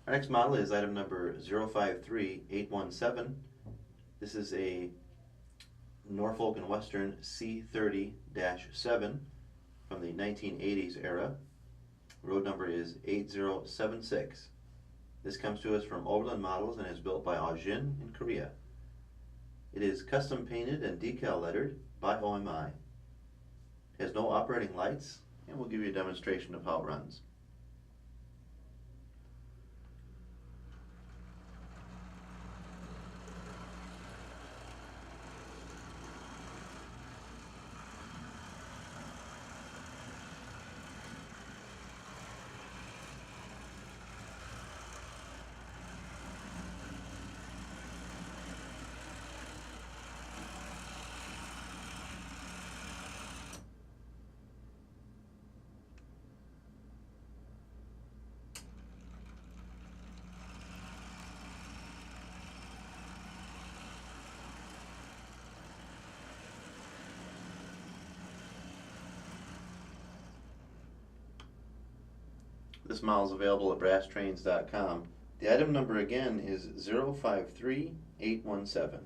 Our next model is item number 053817. This is a Norfolk and Western C30-7 from the 1980s era. Road number is 8076. This comes to us from Overland Models and is built by Aujin in Korea. It is custom painted and decal lettered by OMI. It has no operating lights, and we'll give you a demonstration of how it runs. This model is available at brasstrains.com. The item number again is 053817.